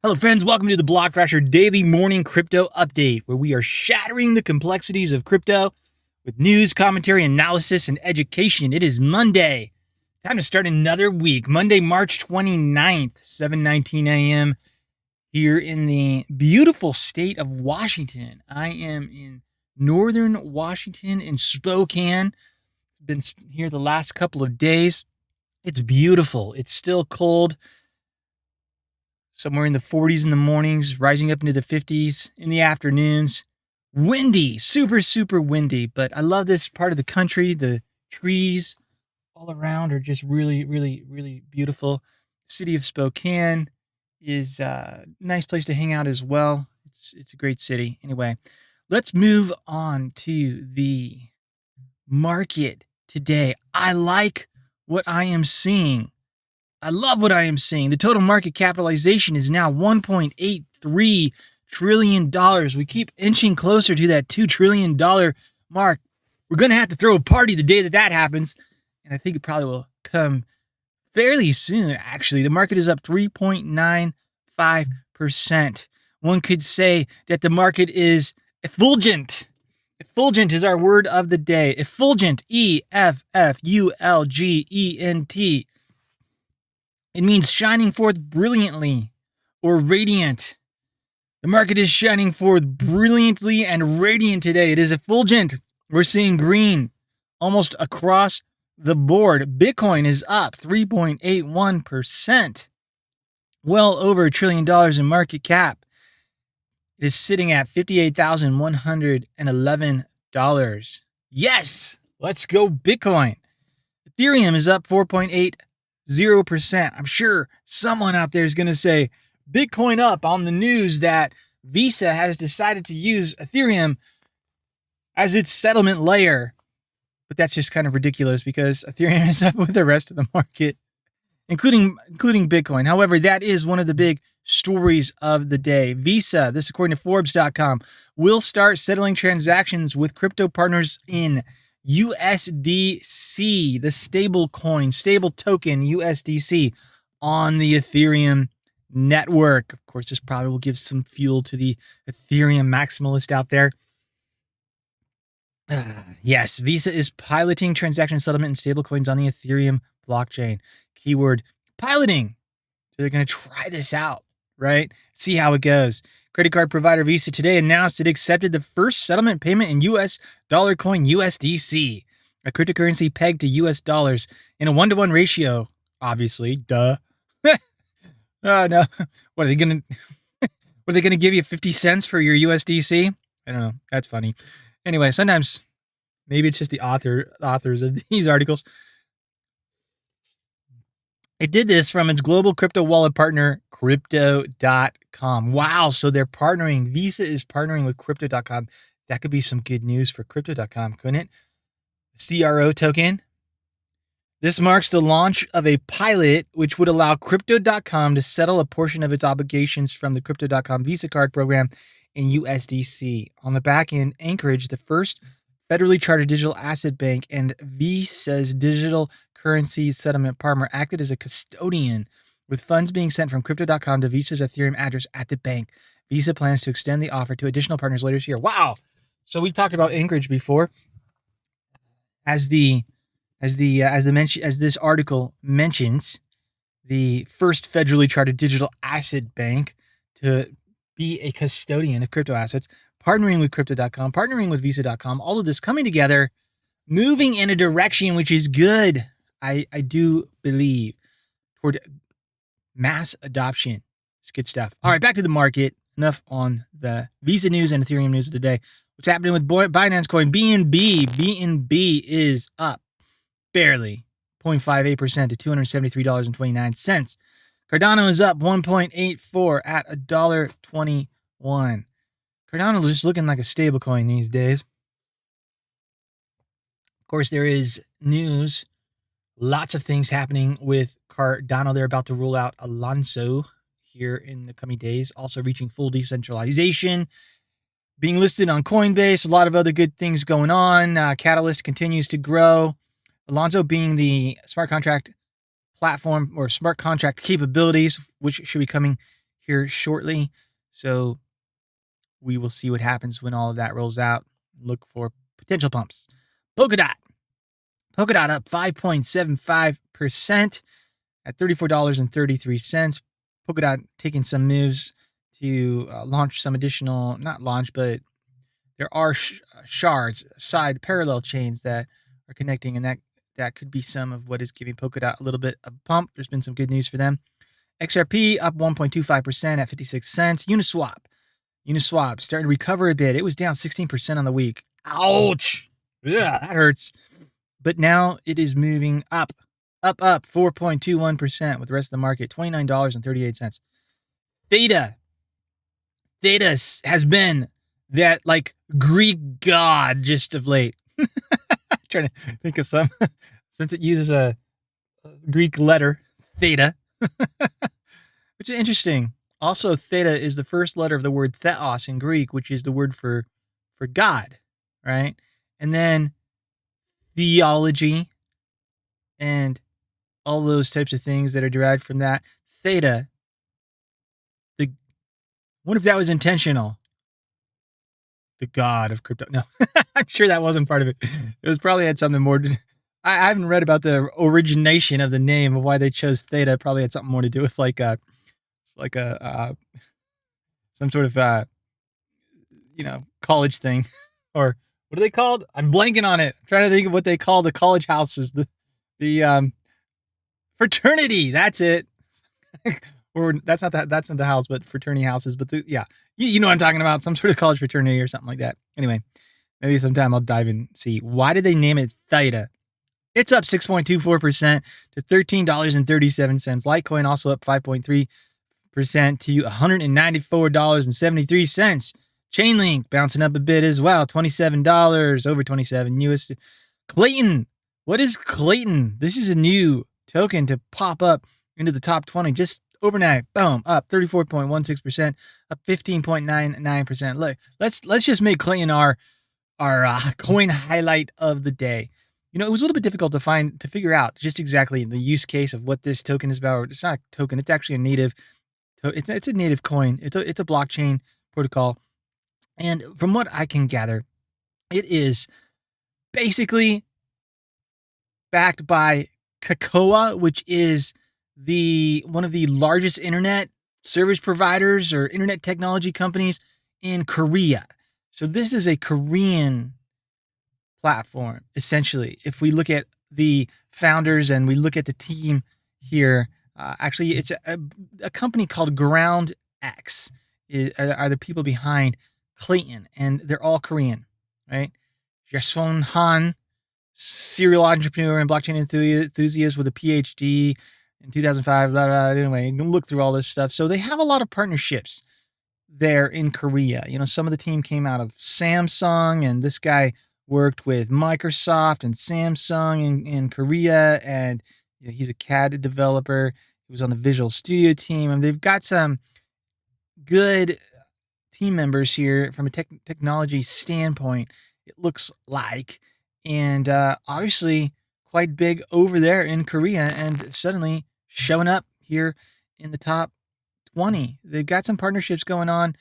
Hello friends, welcome to the Block Thrasher Daily Morning Crypto Update, where we are shattering the complexities of crypto with news, commentary, analysis, and education. It is Monday. Time to start another week. Monday, March 29th, 7:19 a.m. here in the beautiful state of Washington. I am in northern Washington in Spokane. It's been here the last couple of days. It's beautiful. It's still cold. Somewhere in the 40s in the mornings, rising up into the 50s in the afternoons. Windy, super windy, but I love this part of the country. The trees all around are just really beautiful. The city of Spokane is a nice place to hang out as well. It's a great city. Anyway, let's move on to the market today. I like what I am seeing. I love what I am seeing. The total market capitalization is now $1.83 trillion. We keep inching closer to that $2 trillion mark. We're going to have to throw a party the day that happens. And I think it probably will come fairly soon, actually. The market is up 3.95%. One could say that the market is effulgent. Effulgent is our word of the day. Effulgent, E-F-F-U-L-G-E-N-T. It means shining forth brilliantly or radiant. The market is shining forth brilliantly and radiant today. It is effulgent. We're seeing green almost across the board. Bitcoin is up 3.81%. Well over $1 trillion in market cap. It is sitting at $58,111. Yes, let's go Bitcoin. Ethereum is up 4.80%. I'm sure someone out there is going to say Bitcoin up on the news that Visa has decided to use Ethereum as its settlement layer. But that's just kind of ridiculous because Ethereum is up with the rest of the market, including Bitcoin. However, that is one of the big stories of the day. Visa, this according to Forbes.com, will start settling transactions with crypto partners in USDC, the stable token USDC on the Ethereum network. Of course, this probably will give some fuel to the Ethereum maximalist out there. Yes, Visa is piloting transaction settlement and stablecoins on the Ethereum blockchain. Keyword piloting. So they're going to try this out, right? See how it goes. Credit card provider Visa today announced it accepted the first settlement payment in U.S. dollar coin USDC, a cryptocurrency pegged to U.S. dollars in a 1-to-1 ratio. Obviously, duh. Oh no, what are they gonna give you 50 cents for your USDC? I don't know. That's funny. Anyway, sometimes maybe it's just the authors of these articles. It did this from its global crypto wallet partner, Crypto.com. Wow, so they're partnering. Visa is partnering with Crypto.com. That could be some good news for Crypto.com, couldn't it? CRO token. This marks the launch of a pilot which would allow Crypto.com to settle a portion of its obligations from the Crypto.com Visa card program in USDC. On the back end, Anchorage, the first federally chartered digital asset bank and Visa's digital currency settlement partner, acted as a custodian, with funds being sent from Crypto.com to Visa's Ethereum address at the bank. Visa plans to extend the offer to additional partners later this year. Wow! So we've talked about Anchorage before, as this article mentions, the first federally chartered digital asset bank to be a custodian of crypto assets, partnering with Crypto.com, partnering with Visa.com. All of this coming together, moving in a direction which is good. I do believe toward mass adoption. It's good stuff. All right, back to the market. Enough on the Visa news and Ethereum news of the day. What's happening with Binance Coin? BNB. BNB is up barely 0.58% to $273.29. Cardano is up 1.84 at $1.21. Cardano is just looking like a stable coin these days. Of course, there is news. Lots of things happening with Cardano. They're about to roll out Alonso here in the coming days, also reaching full decentralization, being listed on Coinbase, a lot of other good things going on. Catalyst continues to grow. Alonso being the smart contract platform or smart contract capabilities, which should be coming here shortly. So we will see what happens when all of that rolls out. Look for potential pumps. Polkadot up 5.75% at $34.33. Polkadot taking some moves to launch some additional, not launch, but there are shards, side parallel chains that are connecting, and that could be some of what is giving Polkadot a little bit of a pump. There's been some good news for them. XRP up 1.25% at 56 cents. Uniswap starting to recover a bit. It was down 16% on the week. Ouch! Yeah, that hurts. But now it is moving up 4.21% with the rest of the market, $29.38. THETA has been that like Greek god just of late. Trying to think of some, since it uses a Greek letter, theta, which is interesting. Also, theta is the first letter of the word theos in Greek, which is the word for God, right? And then theology and all those types of things that are derived from that. Theta, what if that was intentional? The god of crypto. No, I'm sure that wasn't part of it. It was probably had something more to, I haven't read about the origination of the name of why they chose theta. It probably had something more to do with some sort of college thing, or what are they called? I'm blanking on it. I'm trying to think of what they call the college houses. The fraternity. That's it. Or that's not the house, but fraternity houses. But you know what I'm talking about. Some sort of college fraternity or something like that. Anyway, maybe sometime I'll dive and see. Why did they name it Theta? It's up 6.24% to $13.37. Litecoin also up 5.3% to $194.73. Chainlink bouncing up a bit as well, $27, over 27 US. Clayton. What is Clayton? This is a new token to pop up into the top 20 just overnight. Boom, up 34.16%, up 15.99%. Look, let's just make Clayton our coin highlight of the day. It was a little bit difficult to figure out just exactly the use case of what this token is about. It's not a token; it's actually a native. It's a native coin. It's a blockchain protocol, and from what I can gather, it is basically backed by Kakao, which is one of the largest internet service providers or internet technology companies in Korea. So this is a Korean platform, essentially. If we look at the founders and we look at the team here, actually it's a company called Ground X are the people behind Clayton, and they're all Korean, right? Jason Han, serial entrepreneur and blockchain enthusiast with a PhD in 2005, blah, blah. Anyway, you can look through all this stuff. So they have a lot of partnerships there in Korea. Some of the team came out of Samsung, and this guy worked with Microsoft and Samsung in Korea, and he's a CAD developer. He was on the Visual Studio team, and they've got some good team members here from a technology standpoint, it looks like. And obviously quite big over there in Korea, and suddenly showing up here in the top 20. They've got some partnerships going on,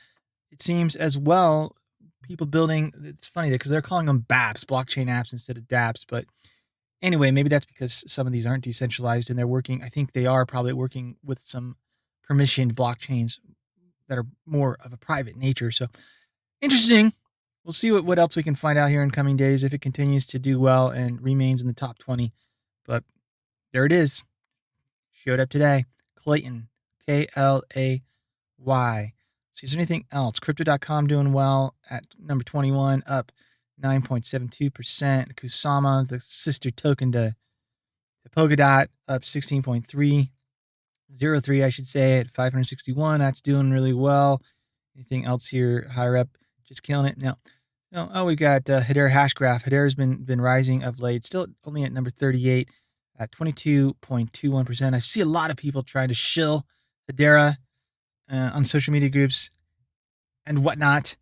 it seems, as well. People building, it's funny because they're calling them BAPs, blockchain apps, instead of dApps. But anyway, maybe that's because some of these aren't decentralized and they're working. I think they are probably working with some permissioned blockchains that are more of a private nature. So interesting. We'll see what else we can find out here in coming days if it continues to do well and remains in the top 20. But there it is. Showed up today. Clayton, Klay. See, is there anything else? Crypto.com doing well at number 21, up 9.72%. Kusama, the sister token to Polkadot, up 16.303, I should say, at 561. That's doing really well. Anything else here higher up? Just killing it. No. Oh, we've got Hedera Hashgraph. Hedera's been rising of late. Still only at number 38 at 22.21%. I see a lot of people trying to shill Hedera on social media groups and whatnot.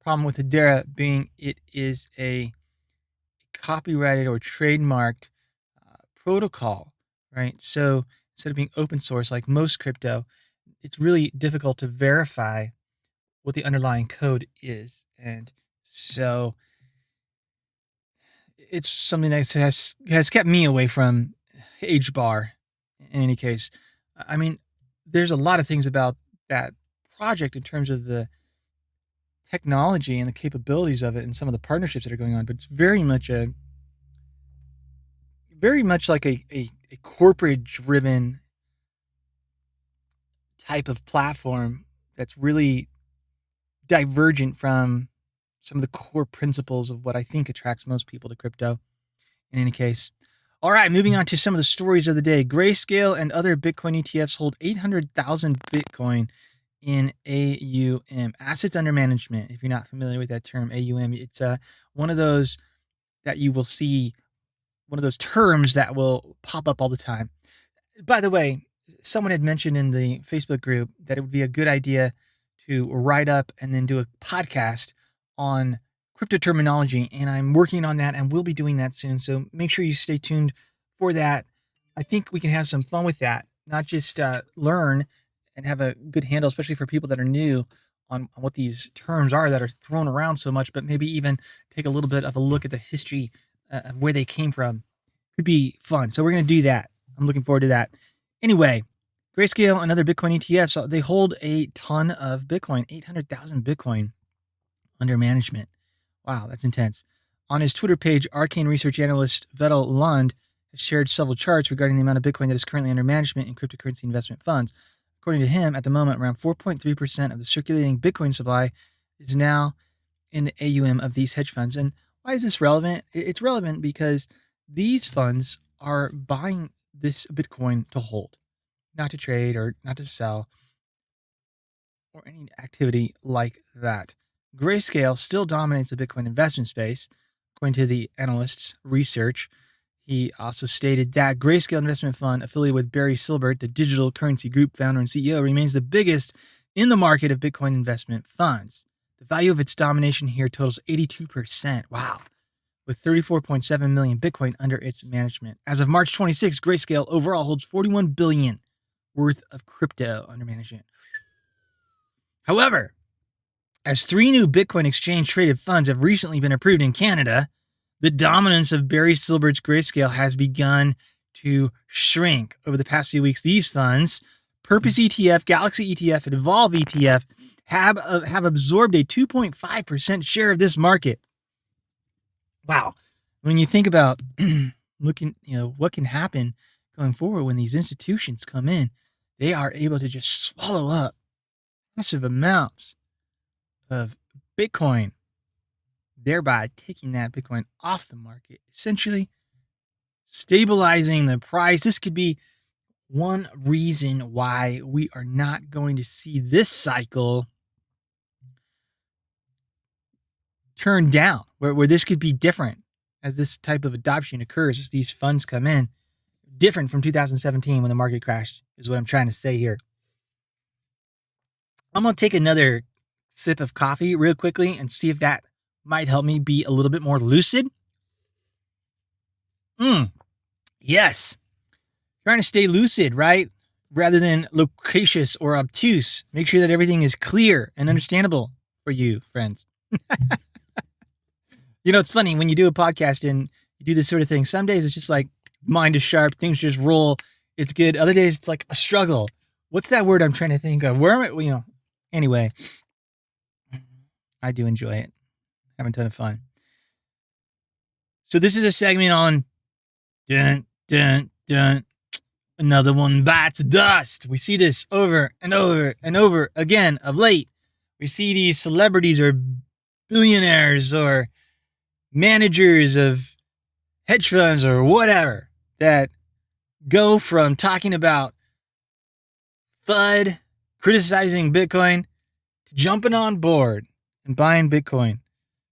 Problem with Hedera being it is a copyrighted or trademarked protocol, right? So instead of being open source like most crypto, it's really difficult to verify what the underlying code is. And so it's something that has kept me away from HBAR in any case. I mean, there's a lot of things about that project in terms of the technology and the capabilities of it and some of the partnerships that are going on, but it's very much like a corporate driven type of platform that's really divergent from some of the core principles of what I think attracts most people to crypto in any case. All right, moving on to some of the stories of the day. Grayscale and other Bitcoin ETFs hold 800,000 Bitcoin in AUM, assets under management. If you're not familiar with that term, AUM, it's one of those that you will see, one of those terms that will pop up all the time. By the way, someone had mentioned in the Facebook group that it would be a good idea to write up and then do a podcast on crypto terminology, and I'm working on that and we'll be doing that soon. So make sure you stay tuned for that. I think we can have some fun with that, not just learn and have a good handle, especially for people that are new on what these terms are that are thrown around so much, but maybe even take a little bit of a look at the history of where they came from. Could be fun. So we're going to do that. I'm looking forward to that. Anyway, Grayscale and other Bitcoin ETFs, they hold a ton of Bitcoin, 800,000 Bitcoin under management. Wow, that's intense. On his Twitter page, arcane research analyst Vettel Lund has shared several charts regarding the amount of Bitcoin that is currently under management in cryptocurrency investment funds. According to him, at the moment, around 4.3% of the circulating Bitcoin supply is now in the AUM of these hedge funds. And why is this relevant? It's relevant because these funds are buying this Bitcoin to hold, not to trade or not to sell or any activity like that. Grayscale still dominates the Bitcoin investment space, according to the analyst's research. He also stated that Grayscale Investment Fund, affiliated with Barry Silbert, the Digital Currency Group founder and CEO, remains the biggest in the market of Bitcoin investment funds. The value of its domination here totals 82%. Wow. With 34.7 million Bitcoin under its management. As of March 26, Grayscale overall holds 41 billion worth of crypto under management. However, as 3 new Bitcoin exchange-traded funds have recently been approved in Canada, the dominance of Barry Silbert's Grayscale has begun to shrink. Over the past few weeks, these funds, Purpose ETF, Galaxy ETF, and Evolve ETF, have absorbed a 2.5% share of this market. Wow. When you think about looking, what can happen going forward when these institutions come in, they are able to just swallow up massive amounts of Bitcoin, thereby taking that Bitcoin off the market, essentially stabilizing the price. This could be one reason why we are not going to see this cycle turn down, where this could be different as this type of adoption occurs, as these funds come in, different from 2017 when the market crashed, is what I'm trying to say here. I'm going to take another sip of coffee real quickly and see if that might help me be a little bit more lucid. Yes. Trying to stay lucid, right? Rather than loquacious or obtuse. Make sure that everything is clear and understandable for you, friends. It's funny when you do a podcast and you do this sort of thing. Some days it's just like mind is sharp, things just roll. It's good. Other days it's like a struggle. What's that word I'm trying to think of? Where am I? Anyway, I do enjoy it. Having a ton of fun. So this is a segment on dun, dun, dun. Another one bites dust. We see this over and over and over again of late. We see these celebrities or billionaires or managers of hedge funds or whatever that go from talking about FUD, criticizing Bitcoin, to jumping on board and buying Bitcoin.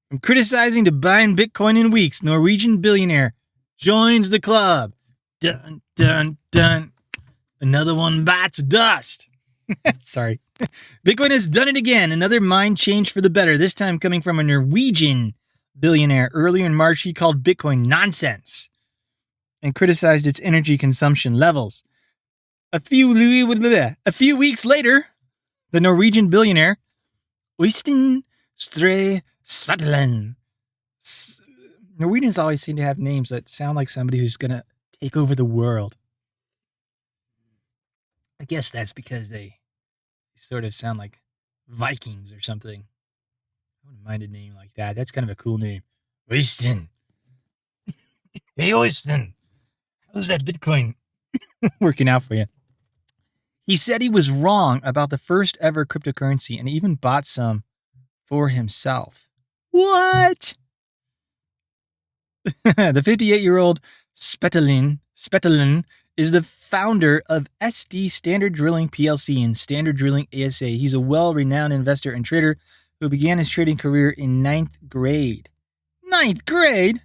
From criticizing to buying Bitcoin in weeks, Norwegian billionaire joins the club. Dun, dun, dun. Another one bites dust. Sorry. Bitcoin has done it again. Another mind change for the better, this time coming from a Norwegian billionaire. Earlier in March, he called Bitcoin nonsense and criticized its energy consumption levels. A few weeks later, the Norwegian billionaire Øystein Stray Spetalen. Norwegians always seem to have names that sound like somebody who's going to take over the world. I guess that's because they sort of sound like Vikings or something. I wouldn't mind a name like that. That's kind of a cool name. Øystein. Hey, Øystein. How's that Bitcoin working out for you? He said he was wrong about the first ever cryptocurrency and even bought some for himself. What? The 58-year-old Spetalen is the founder of SD Standard Drilling PLC and Standard Drilling ASA. He's a well-renowned investor and trader who began his trading career in 9th grade. 9th grade?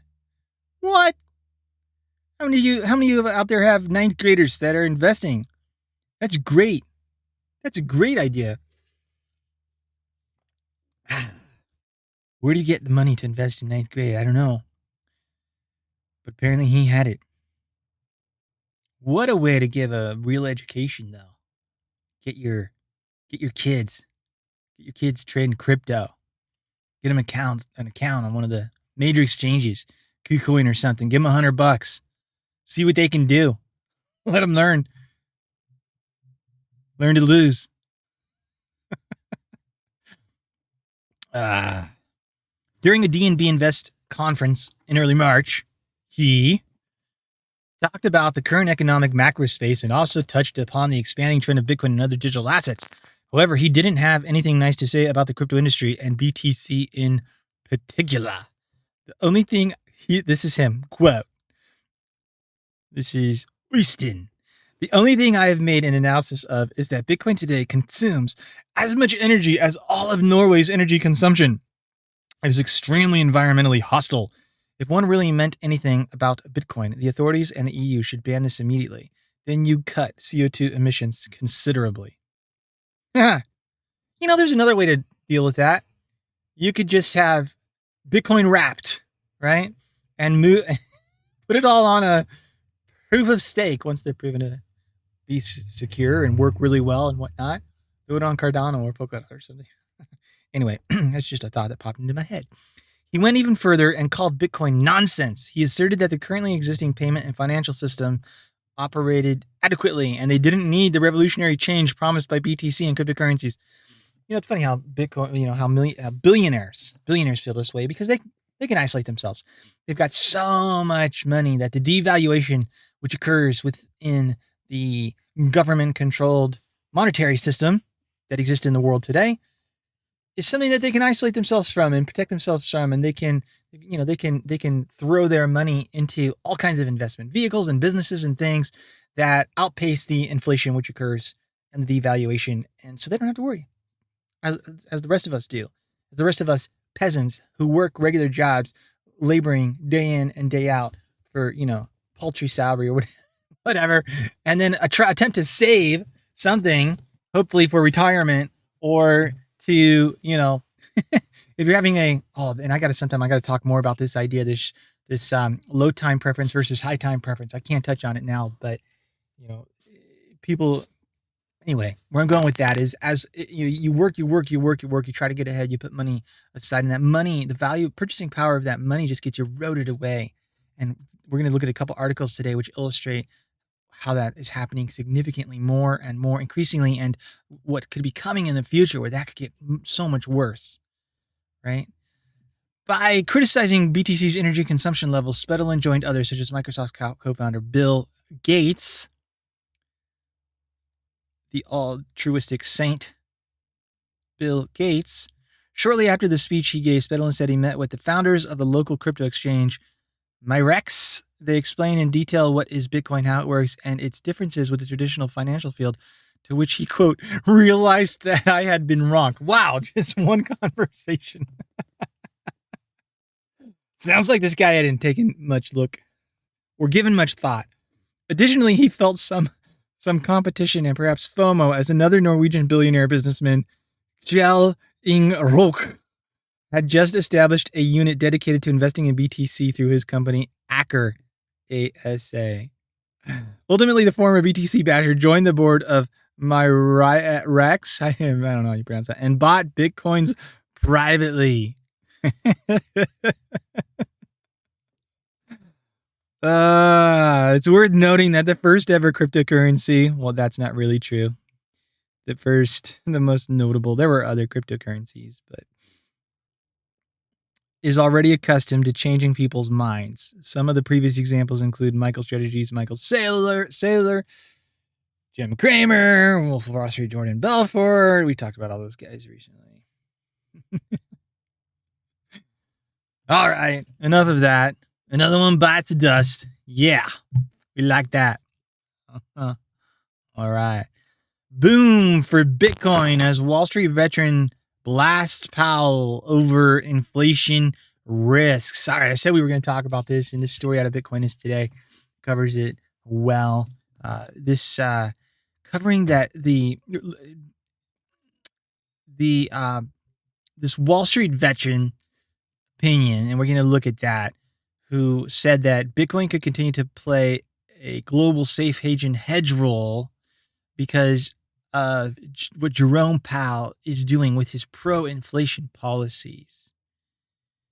What? How many of you out there have 9th graders that are investing? That's great. That's a great idea. Where do you get the money to invest in 9th grade? I don't know. But apparently he had it. What a way to give a real education, though. Get your kids trading crypto. Get them an account on one of the major exchanges, KuCoin or something. Give them $100. See what they can do. Let them learn. Learn to lose. During a DNB Invest conference in early March, he talked about the current economic macro space and also touched upon the expanding trend of Bitcoin and other digital assets. However, he didn't have anything nice to say about the crypto industry and BTC in particular. The only thing, this is him, quote, this is Øystein. The only thing I have made an analysis of is that Bitcoin today consumes as much energy as all of Norway's energy consumption. It is extremely environmentally hostile. If one really meant anything about Bitcoin, the authorities and the EU should ban this immediately. Then you cut CO2 emissions considerably. There's another way to deal with that. You could just have Bitcoin wrapped, right? And put it all on a proof of stake once they're proven to be secure and work really well and whatnot. Do it on Cardano or Polkadot or something. Anyway, that's just a thought that popped into my head. He went even further and called Bitcoin nonsense. He asserted that the currently existing payment and financial system operated adequately and they didn't need the revolutionary change promised by BTC and cryptocurrencies. It's funny how Bitcoin, how billionaires feel this way because they can isolate themselves. They've got so much money that the devaluation which occurs within the government-controlled monetary system that exists in the world today is something that they can isolate themselves from and protect themselves from, and they can throw their money into all kinds of investment vehicles and businesses and things that outpace the inflation which occurs and the devaluation, and so they don't have to worry, as the rest of us do, as the rest of us peasants who work regular jobs, laboring day in and day out for paltry salary or whatever, and then attempt to save something, hopefully for retirement or to, if you're having and I got to talk more about this idea, this low time preference versus high time preference. I can't touch on it now, but, people, anyway, where I'm going with that is as you work, you try to get ahead, you put money aside, and that money, the value, purchasing power of that money just gets eroded away. And we're going to look at a couple articles today which illustrate how that is happening significantly more and more increasingly, and what could be coming in the future where that could get so much worse, right? By criticizing BTC's energy consumption levels, Spetalen joined others such as Microsoft's co-founder Bill Gates, the altruistic saint Bill Gates. Shortly after the speech he gave, Spetalen said he met with the founders of the local crypto exchange Mirex. They explain in detail what is Bitcoin, how it works, and its differences with the traditional financial field, to which he, quote, realized that I had been wrong. Wow, just one conversation. Sounds like this guy hadn't taken much look or given much thought. Additionally, he felt some competition and perhaps FOMO as another Norwegian billionaire businessman, Kjell Inge-Rok, had just established a unit dedicated to investing in BTC through his company, Aker ASA. Ultimately, the former BTC basher joined the board of Rex, I don't know how you pronounce that, and bought Bitcoins privately. It's worth noting that the first ever cryptocurrency, well, that's not really true. The most notable, there were other cryptocurrencies, but is already accustomed to changing people's minds. Some of the previous examples include MicroStrategy's Michael Saylor, Jim Cramer, Wolf of Wall Street, Jordan Belfort. We talked about all those guys recently. All right, enough of that. Another one bites the dust. Yeah, we like that. All right. Boom for Bitcoin as Wall Street veteran blasts Powell over inflation risks. Sorry, I said we were going to talk about this, and this story out of Bitcoin is today covers it well. Covering that this Wall Street veteran opinion, and we're going to look at that, who said that Bitcoin could continue to play a global safe haven hedge role because of what Jerome Powell is doing with his pro-inflation policies.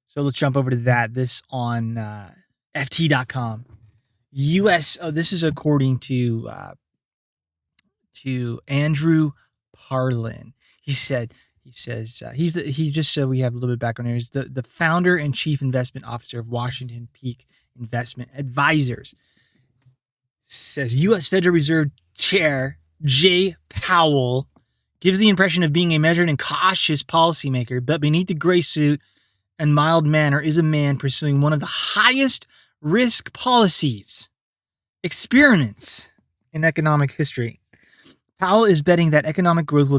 So let's jump over to that. This on FT.com. This is according to Andrew Parlin. He says he's just so we have a little bit of background here. He's the founder and chief investment officer of Washington Peak Investment Advisors. Says U.S. Federal Reserve Chair Jay Powell gives the impression of being a measured and cautious policymaker, but beneath the gray suit and mild manner is a man pursuing one of the highest risk policies experiments in economic history. Powell is betting that economic growth will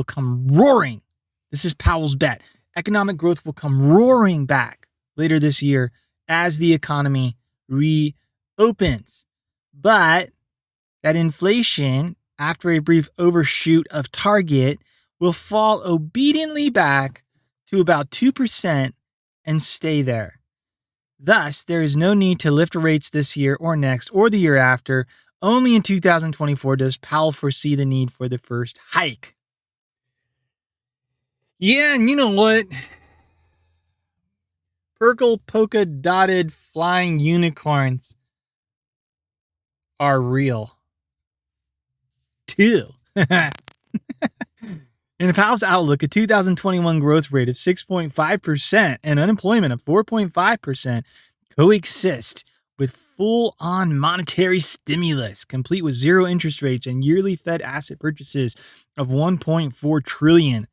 come roaring. This is Powell's bet. Economic growth will come roaring back later this year as the economy reopens. But that inflation, after a brief overshoot of target, will fall obediently back to about 2% and stay there. Thus, there is no need to lift rates this year or next or the year after. Only in 2024 does Powell foresee the need for the first hike. Yeah, and you know what? Purple polka-dotted flying unicorns are real, too. In Powell's outlook, a 2021 growth rate of 6.5% and unemployment of 4.5% coexist with full-on monetary stimulus, complete with zero interest rates and yearly Fed asset purchases of $1.4 trillion.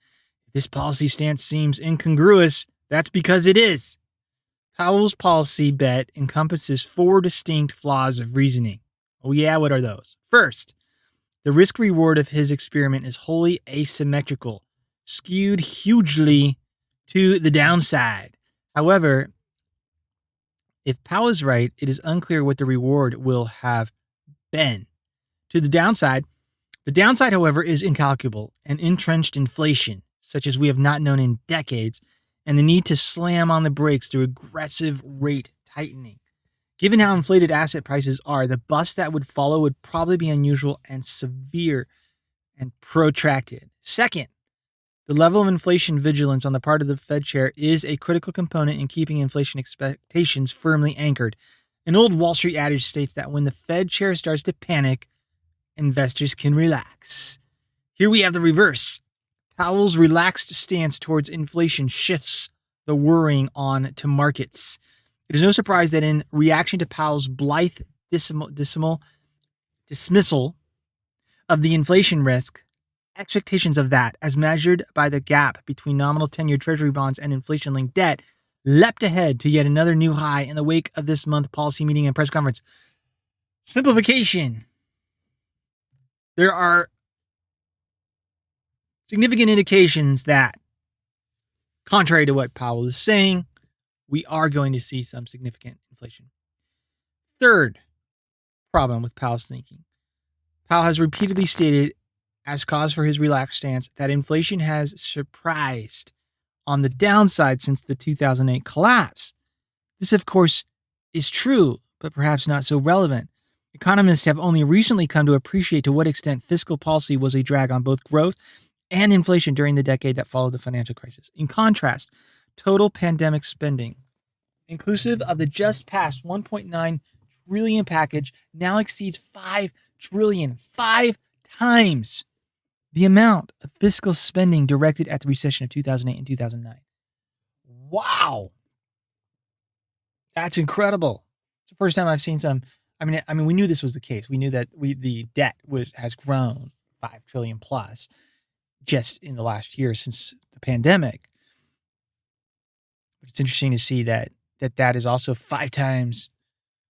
If this policy stance seems incongruous, that's because it is. Powell's policy bet encompasses four distinct flaws of reasoning. Oh yeah, what are those? First, the risk-reward of his experiment is wholly asymmetrical, skewed hugely to the downside. However, if Powell is right, it is unclear what the reward will have been. To the downside, however, is incalculable and entrenched inflation, such as we have not known in decades, and the need to slam on the brakes through aggressive rate tightening. Given how inflated asset prices are, the bust that would follow would probably be unusual and severe and protracted. Second, the level of inflation vigilance on the part of the Fed chair is a critical component in keeping inflation expectations firmly anchored. An old Wall Street adage states that when the Fed chair starts to panic, investors can relax. Here we have the reverse. Powell's relaxed stance towards inflation shifts the worrying on to markets. It is no surprise that in reaction to Powell's blithe dismissal of the inflation risk, expectations of that, as measured by the gap between nominal 10-year Treasury bonds and inflation-linked debt, leapt ahead to yet another new high in the wake of this month's policy meeting and press conference. Simplification. There are significant indications that, contrary to what Powell is saying, we are going to see some significant inflation. Third problem with Powell's thinking. Powell has repeatedly stated, as cause for his relaxed stance, that inflation has surprised on the downside since the 2008 collapse. This, of course, is true, but perhaps not so relevant. Economists have only recently come to appreciate to what extent fiscal policy was a drag on both growth and inflation during the decade that followed the financial crisis. In contrast, total pandemic spending, inclusive of the just passed 1.9 trillion package, now exceeds 5 trillion, 5 times the amount of fiscal spending directed at the recession of 2008 and 2009. Wow. That's incredible. It's the first time I've seen some. I mean, we knew this was the case. We knew that the debt has grown 5 trillion plus just in the last year since the pandemic. But it's interesting to see that is also 5 times.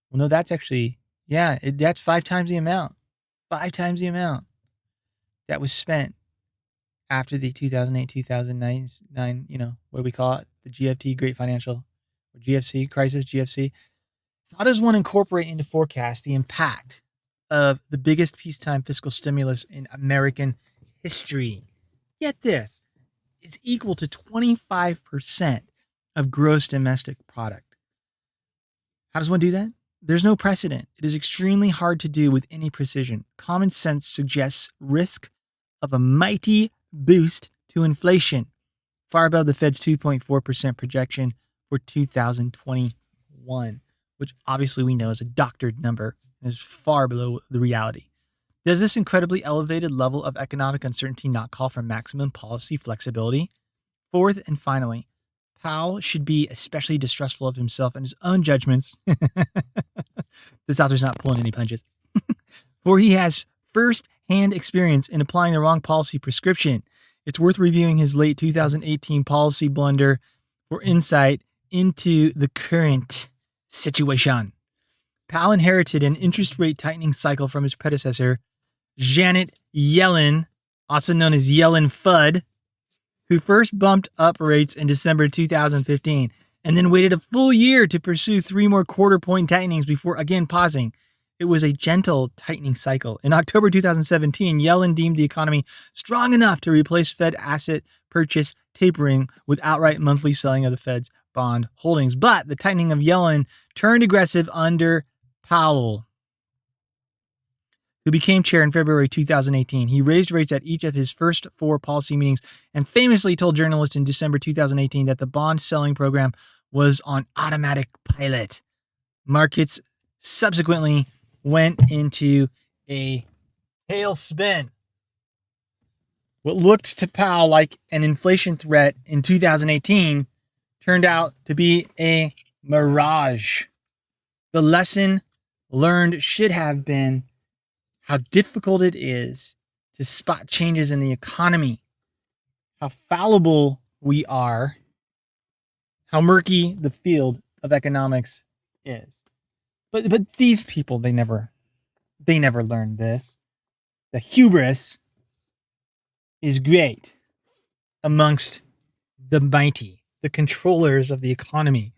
Well, no, that's actually, yeah, that's 5 times the amount. 5 times the amount that was spent after the 2008, 2009, what do we call it? The GFT, Great Financial, or GFC, Crisis, GFC. How does one incorporate into forecast the impact of the biggest peacetime fiscal stimulus in American history? Get this, it's equal to 25% of gross domestic product. How does one do that? There's no precedent. It is extremely hard to do with any precision. Common sense suggests risk of a mighty boost to inflation, far above the Fed's 2.4% projection for 2021, which obviously we know is a doctored number and is far below the reality. Does this incredibly elevated level of economic uncertainty not call for maximum policy flexibility? Fourth and finally, Powell should be especially distrustful of himself and his own judgments. This author's not pulling any punches. For he has first-hand experience in applying the wrong policy prescription. It's worth reviewing his late 2018 policy blunder for insight into the current situation. Powell inherited an interest rate tightening cycle from his predecessor, Janet Yellen, also known as Yellen Fudd, who first bumped up rates in December 2015 and then waited a full year to pursue 3 more quarter-point tightenings before again pausing. It was a gentle tightening cycle. In October 2017, Yellen deemed the economy strong enough to replace Fed asset purchase tapering with outright monthly selling of the Fed's bond holdings. But the tightening of Yellen turned aggressive under Powell, who became chair in February 2018. He raised rates at each of his first 4 policy meetings and famously told journalists in December 2018 that the bond selling program was on automatic pilot. Markets subsequently went into a tailspin. What looked to Powell like an inflation threat in 2018 turned out to be a mirage. The lesson learned should have been how difficult it is to spot changes in the economy, how fallible we are, how murky the field of economics is. But these people, they never learned this. The hubris is great amongst the mighty, the controllers of the economy,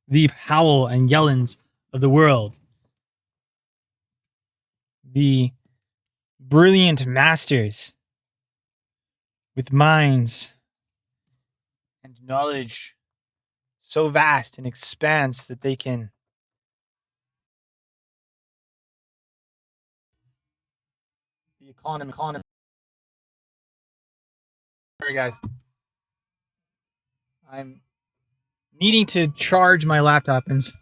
the Powell and Yellens of the world, the brilliant masters with minds and knowledge so vast and expanse that they can the economy. Sorry, guys. I'm needing to charge my laptop, and so